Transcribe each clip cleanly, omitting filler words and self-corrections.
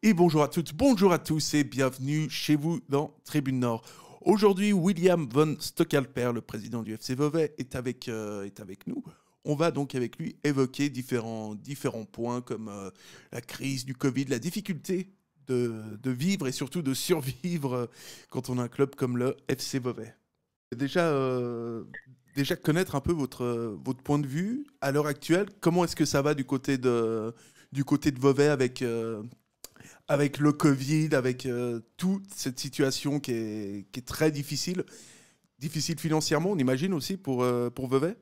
Et bonjour à toutes, bonjour à tous et bienvenue chez vous dans Tribune Nord. Aujourd'hui, William von Stockalper, le président du FC Vevey, est avec nous. On va donc avec lui évoquer différents points comme la crise du Covid, la difficulté de vivre et surtout de survivre quand on a un club comme le FC Vevey. Déjà connaître un peu votre point de vue à l'heure actuelle. Comment est-ce que ça va du côté de Vevey avec le Covid, avec toute cette situation qui est très difficile difficile financièrement, on imagine aussi pour Vevey.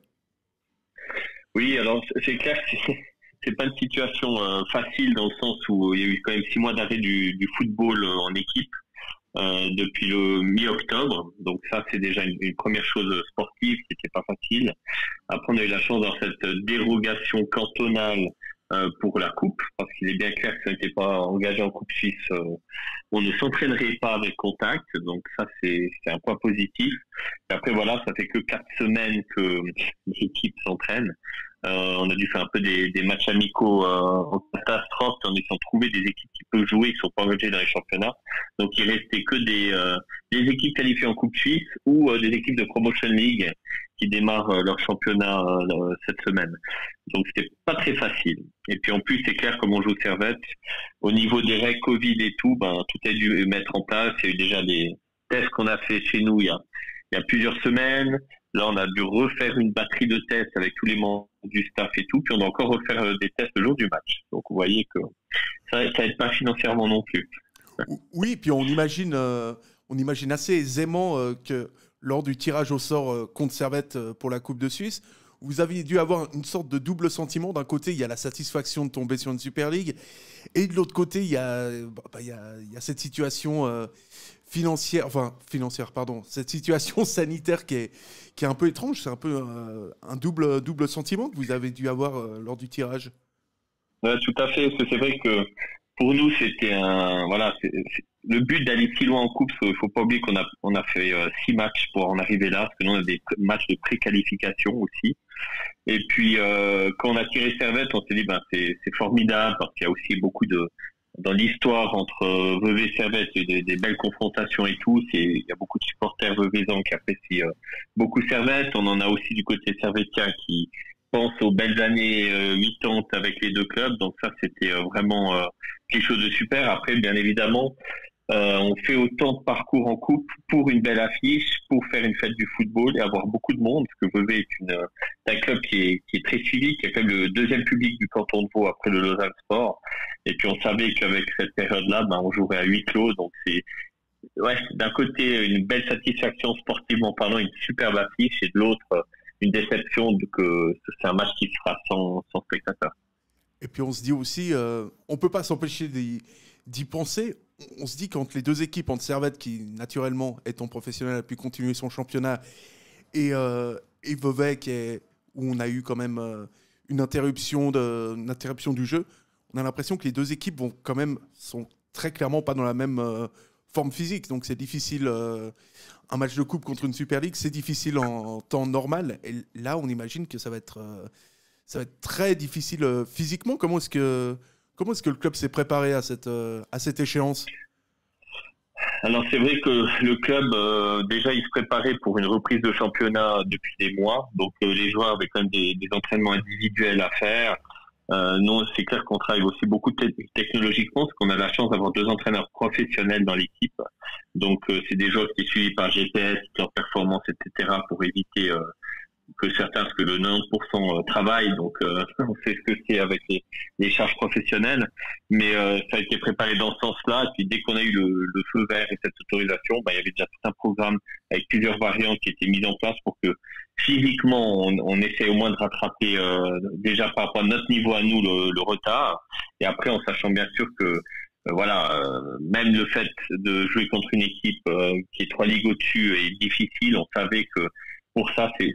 Oui, alors c'est clair que c'est pas une situation facile dans le sens où il y a eu quand même 6 mois d'arrêt du football en équipe depuis le mi-octobre. Donc ça, c'est déjà une première chose sportive qui n'était pas facile. Après, on a eu la chance d'avoir cette dérogation cantonale pour la coupe, parce qu'il est bien clair que ça n'était pas engagé en coupe suisse, on ne s'entraînerait pas avec contact, donc ça c'est un point positif. Et après voilà, ça fait que 4 semaines que l'équipe s'entraîne. On a dû faire un peu des matchs amicaux en catastrophe en essayant de trouver des équipes qui peuvent jouer, qui sont pas engagées dans les championnats. Donc il restait que des équipes qualifiées en coupe suisse ou des équipes de Promotion League qui démarrent leur championnat cette semaine. Donc c'était pas très facile. Et puis en plus c'est clair, comme on joue Servette, au niveau des règles Covid et tout, tout a dû mettre en place. Il y a eu déjà des tests qu'on a fait chez nous il y a plusieurs semaines. Là on a dû refaire une batterie de tests avec tous les membres du staff et tout, puis on doit encore refaire des tests le jour du match. Donc vous voyez que ça aide pas financièrement non plus. Oui, puis on imagine assez aisément que lors du tirage au sort contre Servette pour la Coupe de Suisse, vous aviez dû avoir une sorte de double sentiment. D'un côté, il y a la satisfaction de tomber sur une Super League, et de l'autre côté, il y a cette situation cette situation sanitaire qui est un peu étrange. C'est un peu un double sentiment que vous avez dû avoir lors du tirage. Ouais, tout à fait. C'est vrai que pour nous, c'était le but d'aller si loin en coupe. Il faut pas oublier qu'on a fait 6 matchs pour en arriver là, parce que nous on a des matchs de pré-qualification aussi. Et puis quand on a tiré Servette, on s'est dit c'est formidable, parce qu'il y a aussi beaucoup dans l'histoire entre Vevey et Servette, il y a des belles confrontations et tout. Il y a beaucoup de supporters veveysans qui apprécient beaucoup Servette. On en a aussi du côté servettien qui pense aux belles années 80 avec les deux clubs. Donc ça, c'était vraiment quelque chose de super. Après, bien évidemment, on fait autant de parcours en coupe pour une belle affiche, pour faire une fête du football et avoir beaucoup de monde, parce que Vevey est un club qui est très suivi, qui est quand même le deuxième public du canton de Vaud après le Lausanne Sport. Et puis on savait qu'avec cette période-là, on jouerait à huis clos. Donc c'est d'un côté une belle satisfaction sportivement parlant, une superbe affiche, et de l'autre une déception que c'est un match qui se fera sans spectateurs. Et puis on se dit aussi, on peut pas s'empêcher d'y penser. On se dit qu'entre les deux équipes, entre Servette, qui naturellement étant professionnel a pu continuer son championnat, et Vevey où on a eu quand même une interruption du jeu, on a l'impression que les deux équipes sont très clairement pas dans la même forme physique. Donc c'est difficile. Un match de coupe contre une Super League, c'est difficile en temps normal. Et là, on imagine que ça va être très difficile physiquement. Comment est-ce que le club s'est préparé à cette échéance ? Alors c'est vrai que le club, déjà, il se préparait pour une reprise de championnat depuis des mois. Donc les joueurs avaient quand même des entraînements individuels à faire. Nous, c'est clair qu'on travaille aussi beaucoup technologiquement, parce qu'on a la chance d'avoir 2 entraîneurs professionnels dans l'équipe. Donc c'est des joueurs qui sont suivis par GPS, leur performance, etc., pour éviter que certains, parce que le 90% travaillent, donc on sait ce que c'est avec les charges professionnelles, mais ça a été préparé dans ce sens-là. Et puis dès qu'on a eu le feu vert et cette autorisation, il y avait déjà tout un programme avec plusieurs variantes qui étaient mises en place pour que physiquement on essaie au moins de rattraper déjà par rapport à notre niveau à nous le retard, et après en sachant bien sûr que même le fait de jouer contre une équipe qui est 3 ligues au-dessus est difficile. On savait que pour ça c'est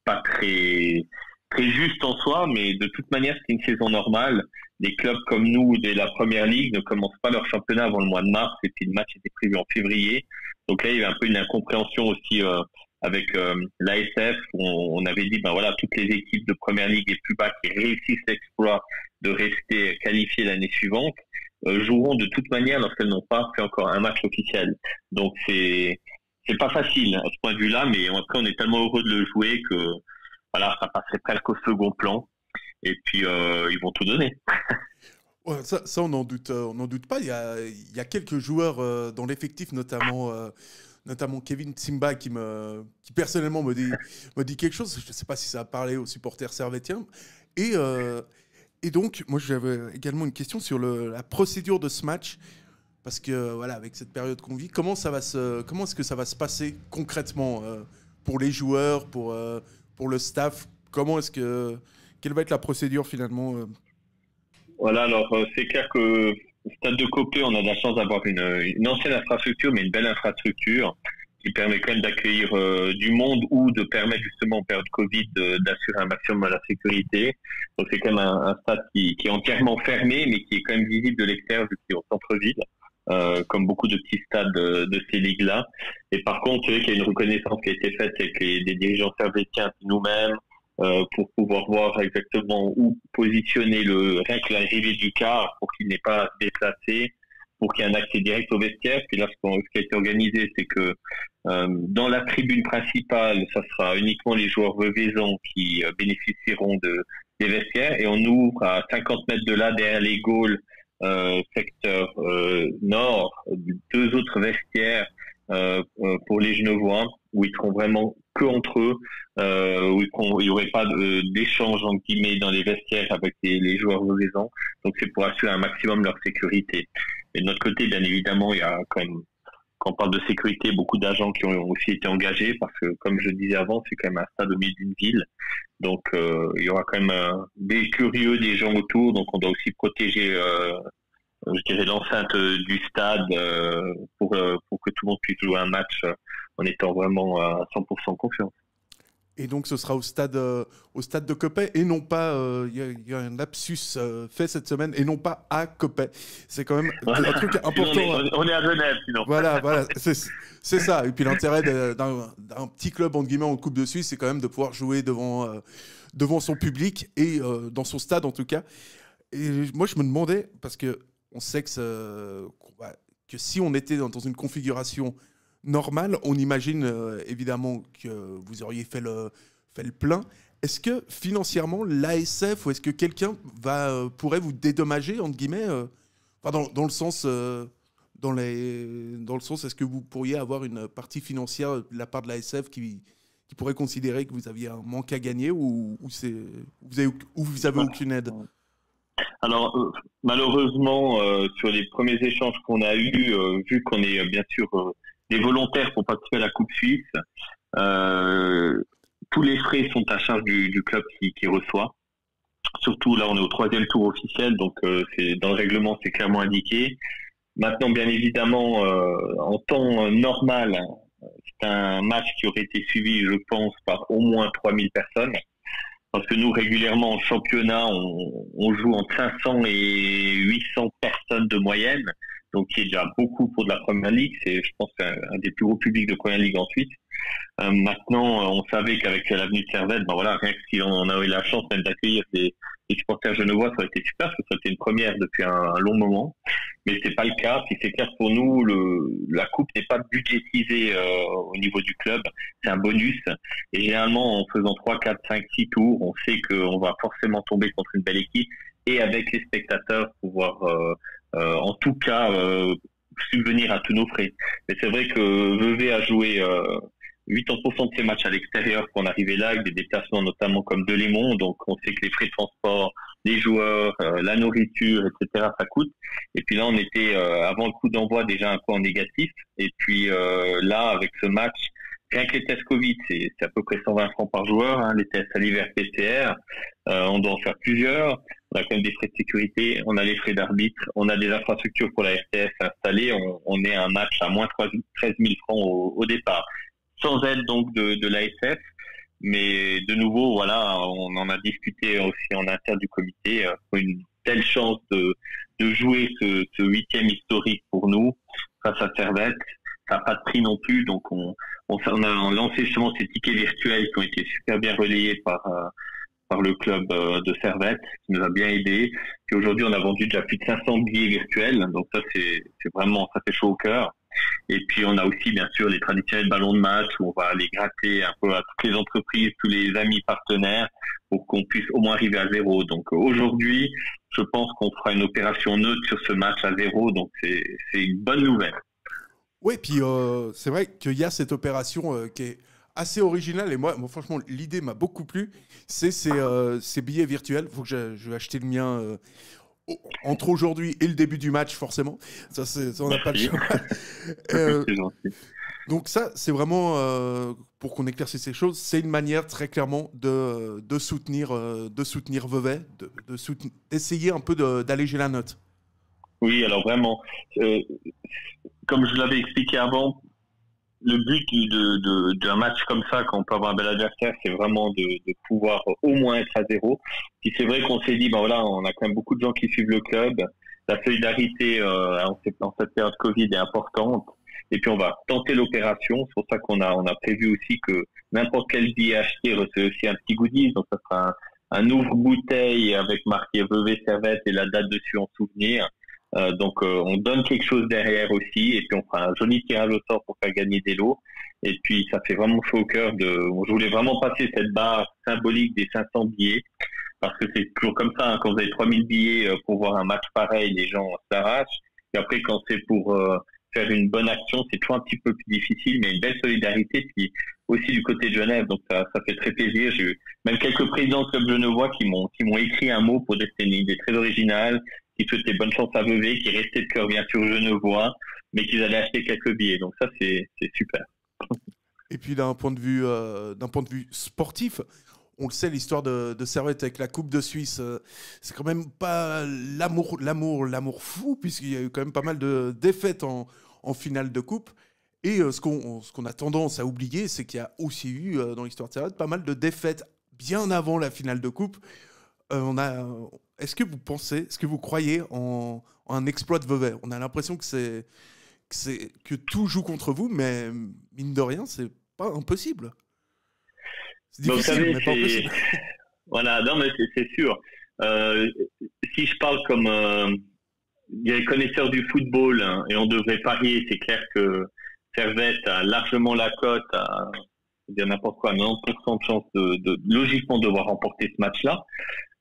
pas très très juste en soi, mais de toute manière c'est une saison normale. Des clubs comme nous de la première ligue ne commencent pas leur championnat avant le mois de mars, et puis le match était prévu en février. Donc là il y avait un peu une incompréhension aussi avec l'ASF, où on avait dit toutes les équipes de première ligue et plus bas qui réussissent l'exploit de rester qualifiées l'année suivante. joueront de toute manière lorsqu'elles n'ont pas fait encore un match officiel. Donc c'est pas facile à ce point de vue-là, mais après on est tellement heureux de le jouer que voilà, ça passerait presque au second plan. Et puis ils vont tout donner. Ouais, ça on n'en doute pas. Il y a quelques joueurs dans l'effectif, notamment Kevin Tsimba qui personnellement me dit quelque chose. Je ne sais pas si ça a parlé aux supporters servétiens. Et donc, moi j'avais également une question sur la procédure de ce match. Parce que voilà, avec cette période qu'on vit, comment est-ce que ça va se passer concrètement pour les joueurs, pour le staff? Quelle va être la procédure finalement Voilà, alors c'est clair que au Stade de Copé, on a de la chance d'avoir une ancienne infrastructure, mais une belle infrastructure qui permet quand même d'accueillir du monde ou de permettre justement en période Covid d'assurer un maximum de la sécurité. Donc c'est quand même un stade qui est entièrement fermé, mais qui est quand même visible de l'extérieur vu qu'il est au centre-ville. Comme beaucoup de petits stades de ces ligues-là. Et par contre, c'est vrai qu'il y a une reconnaissance qui a été faite avec des dirigeants servétiens et nous-mêmes pour pouvoir voir exactement où positionner rien que l'arrivée du car pour qu'il n'ait pas à se déplacer, pour qu'il y ait un accès direct au vestiaire. Puis là, ce qui a été organisé, c'est que dans la tribune principale, ça sera uniquement les joueurs veuvaisans qui bénéficieront des vestiaires, et on ouvre à 50 mètres de là, derrière les Gaules, secteur nord, 2 autres vestiaires pour les Genevois, où ils seront vraiment que entre eux, où il n'y aurait pas d'échange entre guillemets dans les vestiaires avec les joueurs vauvaisans. Donc c'est pour assurer un maximum leur sécurité. Et de notre côté, bien évidemment, il y a quand même, quand on parle de sécurité, beaucoup d'agents qui ont aussi été engagés, parce que comme je disais avant, c'est quand même un stade au milieu d'une ville. Donc il y aura quand même des curieux, des gens autour, donc on doit aussi protéger je dirais l'enceinte du stade pour que tout le monde puisse jouer un match en étant vraiment à 100% confiant. Et donc ce sera au stade de Coppet et non pas, il y a un lapsus fait cette semaine, et non pas à Coppet. C'est quand même un truc important. On est à Genève sinon. Voilà, c'est ça. Et puis l'intérêt d'un petit club entre guillemets en Coupe de Suisse, c'est quand même de pouvoir jouer devant son public et dans son stade en tout cas. Et moi je me demandais, parce que on sait que si on était dans une configuration normale, on imagine évidemment que vous auriez fait le plein. Est-ce que financièrement, l'ASF, ou est-ce que quelqu'un pourrait vous dédommager, entre guillemets, dans le sens, est-ce que vous pourriez avoir une partie financière de la part de l'ASF qui pourrait considérer que vous aviez un manque à gagner, ou vous avez aucune aide? Alors, malheureusement, sur les premiers échanges qu'on a eus, vu qu'on est bien sûr des volontaires pour participer à la Coupe Suisse, tous les frais sont à charge du club qui reçoit. Surtout, là, on est au 3e tour officiel, donc dans le règlement, c'est clairement indiqué. Maintenant, bien évidemment, en temps normal, c'est un match qui aurait été suivi, je pense, par au moins 3000 personnes. Parce que nous, régulièrement, en championnat, on joue entre 500 et 800 personnes de moyenne. Donc, qui est déjà beaucoup pour de la Première Ligue. C'est, je pense, un des plus gros publics de Première Ligue en Suisse. Maintenant, on savait qu'avec l'avenue de Servette, voilà, rien que si on a eu la chance même d'accueillir des supporters genevois, ça aurait été super, parce que ça a été une première depuis un long moment. Mais c'est pas le cas. Puis c'est clair pour nous, la coupe n'est pas budgétisée au niveau du club. C'est un bonus. Et généralement, en faisant 3, 4, 5, 6 tours, on sait qu'on va forcément tomber contre une belle équipe, et avec les spectateurs pouvoir en tout cas subvenir à tous nos frais. Mais c'est vrai que Vevey a joué 80% de ses matchs à l'extérieur quand on arrivait là, avec des déplacements notamment comme Delémont. Donc on sait que les frais de transport, les joueurs, la nourriture, etc., ça coûte. Et puis là, on était avant le coup d'envoi déjà un peu en négatif. Et puis là, avec ce match, rien que les tests Covid, c'est à peu près 120 francs par joueur, hein, les tests salivaires PCR. On doit en faire plusieurs. On a quand même des frais de sécurité, on a les frais d'arbitre, on a des infrastructures pour la RTS installées. On est à un match à moins 13 000 francs au départ, sans aide donc de l'ASF. Mais de nouveau, voilà, on en a discuté aussi en interne du comité. Une telle chance de jouer ce 8e historique pour nous face à Servette. Ça n'a pas de prix non plus, donc on a lancé justement ces tickets virtuels qui ont été super bien relayés par par le club de Servette, qui nous a bien aidé. Puis aujourd'hui, on a vendu déjà plus de 500 billets virtuels, donc ça c'est vraiment, ça fait chaud au cœur. Et puis on a aussi bien sûr les traditionnels ballons de match où on va aller gratter un peu à toutes les entreprises, tous les amis partenaires pour qu'on puisse au moins arriver à 0. Donc aujourd'hui, je pense qu'on fera une opération neutre sur ce match à 0, donc c'est une bonne nouvelle. Oui, puis c'est vrai qu'il y a cette opération qui est assez originale et moi franchement l'idée m'a beaucoup plu. C'est ces billets virtuels. Il faut que je vais acheter le mien entre aujourd'hui et le début du match forcément. Ça on n'a pas le choix. C'est gentil. Donc ça c'est vraiment pour qu'on éclaircisse ces choses. C'est une manière très clairement de soutenir Vevey, d'essayer un peu d'alléger la note. Oui, alors vraiment, comme je l'avais expliqué avant, le but d'un match comme ça, quand on peut avoir un bel adversaire, c'est vraiment de pouvoir au moins être à 0. Puis c'est vrai qu'on s'est dit, ben voilà, on a quand même beaucoup de gens qui suivent le club. La solidarité en cette période Covid est importante. Et puis on va tenter l'opération. C'est pour ça qu'on a prévu aussi que n'importe quel billet acheté recevait aussi un petit goodies. Donc ça sera un ouvre-bouteille avec marqué Vevey Servette et la date dessus en souvenir. Donc on donne quelque chose derrière aussi et puis on fera un joli tirage au sort pour faire gagner des lots et puis ça fait vraiment chaud au cœur je voulais vraiment passer cette barre symbolique des 500 billets parce que c'est toujours comme ça, hein, quand vous avez 3000 billets pour voir un match pareil, les gens s'arrachent et après quand c'est pour faire une bonne action, c'est toujours un petit peu plus difficile, mais une belle solidarité puis aussi du côté de Genève, donc ça fait très plaisir. J'ai eu même quelques présidents de club genevois qui m'ont écrit un mot pour dire que c'était une idée très originale, qui souhaitaient bonne chance à Vevey, qui restaient de cœur bien sûr genevois, mais qu'ils allaient acheter quelques billets. Donc ça, c'est super. Et puis d'un point de vue sportif, on le sait, l'histoire de Servette avec la Coupe de Suisse, c'est quand même pas l'amour fou, puisqu'il y a eu quand même pas mal de défaites en finale de Coupe. Et ce qu'on a tendance à oublier, c'est qu'il y a aussi eu, dans l'histoire de Servette, pas mal de défaites bien avant la finale de Coupe. Est-ce que vous croyez en un exploit de Vevey? On a l'impression que tout joue contre vous, mais mine de rien, c'est pas impossible. C'est difficile, savez, mais pas impossible. Voilà, non, mais c'est sûr. Si je parle comme des connaisseurs du football, hein, et on devrait parier, c'est clair que Servette a largement la cote à dire n'importe quoi, 90% de chance de logiquement devoir remporter ce match-là.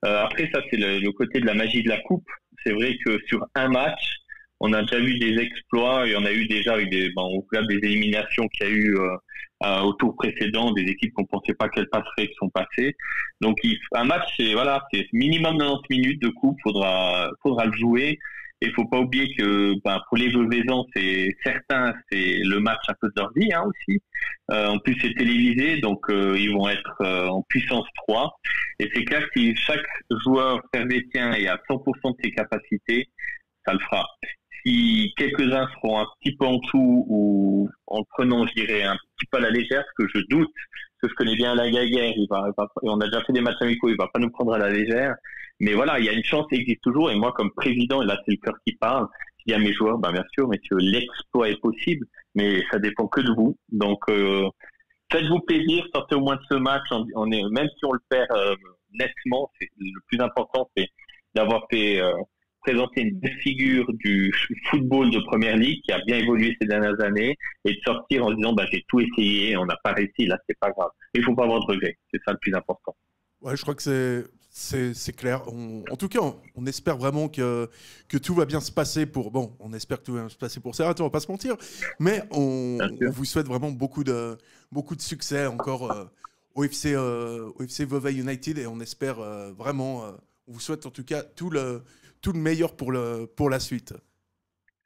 Après, ça, c'est le côté de la magie de la coupe. C'est vrai que sur un match, on a déjà vu des exploits et on a eu déjà avec des éliminations qu'il y a eu au tour précédent, des équipes qu'on pensait pas qu'elles passeraient qui sont passées. Donc, un match, c'est minimum 90 minutes de coupe, faudra le jouer. Et il faut pas oublier que pour les Veveysans, c'est le match un peu de leur vie hein, aussi. En plus, c'est télévisé, donc ils vont être en puissance 3. Et c'est clair que si chaque joueur servétien est à 100% de ses capacités, ça le fera. Si quelques-uns seront un petit peu en dessous ou en le prenant, je dirais, un petit peu à la légère, ce que je doute, parce que je connais bien la Gaguerre, et on a déjà fait des matchs amicaux, il va pas nous prendre à la légère. Mais voilà, il y a une chance qui existe toujours. Et moi, comme président, et là, c'est le cœur qui parle, je dis à mes joueurs, bien sûr, messieurs, l'exploit est possible, mais ça dépend que de vous. Donc, faites-vous plaisir, sortez au moins de ce match. Même si on le perd nettement, le plus important, c'est d'avoir fait présenter une belle figure du football de première ligue qui a bien évolué ces dernières années et de sortir en disant, j'ai tout essayé, on n'a pas réussi, là, c'est pas grave. Mais il faut pas avoir de regrets. C'est ça le plus important. Ouais, je crois que c'est clair. En tout cas, on espère vraiment que tout va bien se passer on espère que tout va bien se passer pour Servette, on va pas se mentir, mais on vous souhaite vraiment beaucoup de succès encore au FC Vevey United et on espère vraiment, on vous souhaite en tout cas tout le meilleur pour la suite.